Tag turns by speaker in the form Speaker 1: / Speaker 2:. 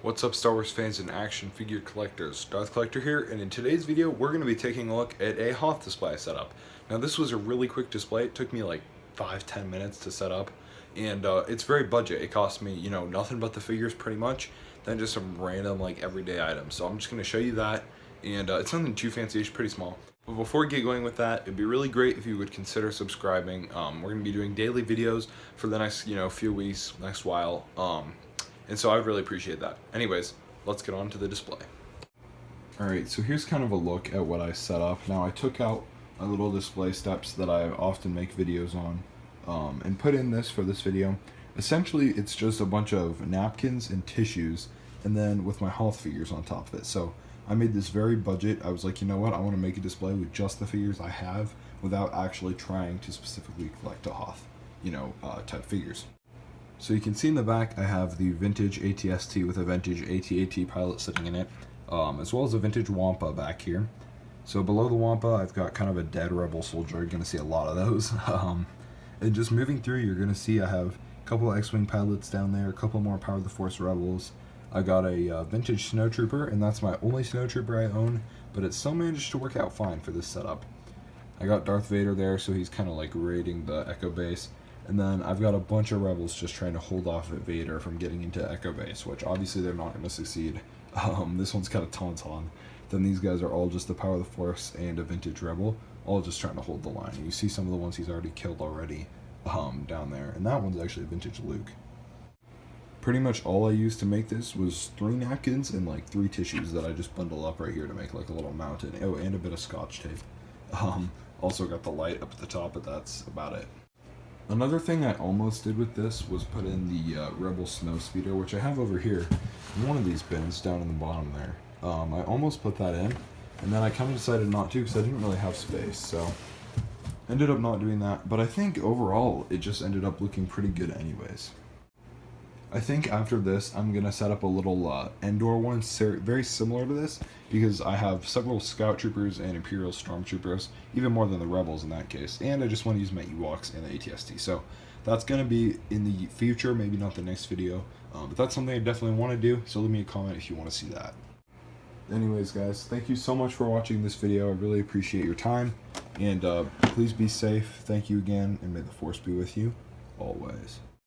Speaker 1: What's up, Star Wars fans and action figure collectors? Darth Collector here, and in today's video we're going to be taking a look at a HOTH display setup. Now this was a really quick display. It took me like 5-10 minutes to set up, and it's very budget. It cost me, nothing but the figures pretty much, then just some random like everyday items. So I'm just going to show you that, and it's nothing too fancy, it's pretty small. But before we get going with that, it'd be really great if you would consider subscribing. We're going to be doing daily videos for the next few weeks, next while. And so I'd really appreciate that. Anyways, let's get on to the display. Alright, so here's kind of a look at what I set up. Now I took out my little display steps that I often make videos on and put in this for this video. Essentially, it's just a bunch of napkins and tissues and then with my HOTH figures on top of it. So I made this very budget. I was like, you know what, I want to make a display with just the figures I have without actually trying to specifically collect a HOTH, type figures. So you can see in the back I have the vintage ATST with a vintage AT-AT pilot sitting in it, as well as a vintage Wampa back here. So below the Wampa I've got kind of a dead Rebel soldier. You're going to see a lot of those. And just moving through, you're going to see I have a couple of X-Wing pilots down there, a couple more Power of the Force Rebels. I got a vintage Snowtrooper, and that's my only Snowtrooper I own, but it still managed to work out fine for this setup. I got Darth Vader there, so he's kind of like raiding the Echo Base. And then I've got a bunch of Rebels just trying to hold off Vader from getting into Echo Base, which obviously they're not going to succeed. This one's got a Tauntaun. Then these guys are all just the Power of the Force and a vintage Rebel, all just trying to hold the line. And you see some of the ones he's already killed already down there, and that one's actually a vintage Luke. Pretty much all I used to make this was 3 napkins and like 3 tissues that I just bundle up right here to make like a little mountain. Oh, and a bit of Scotch tape. Also got the light up at the top, but that's about it. Another thing I almost did with this was put in the Rebel Snowspeeder, which I have over here in one of these bins down in the bottom there. I almost put that in, and then I kind of decided not to because I didn't really have space, so ended up not doing that. But I think overall it just ended up looking pretty good anyways. I think after this I'm going to set up a little Endor one very similar to this, because I have several Scout Troopers and Imperial Stormtroopers, even more than the Rebels in that case, and I just want to use my Ewoks and the ATST. So that's going to be in the future, maybe not the next video, but that's something I definitely want to do, so leave me a comment if you want to see that. Anyways guys, thank you so much for watching this video. I really appreciate your time, and please be safe. Thank you again, and may the Force be with you always.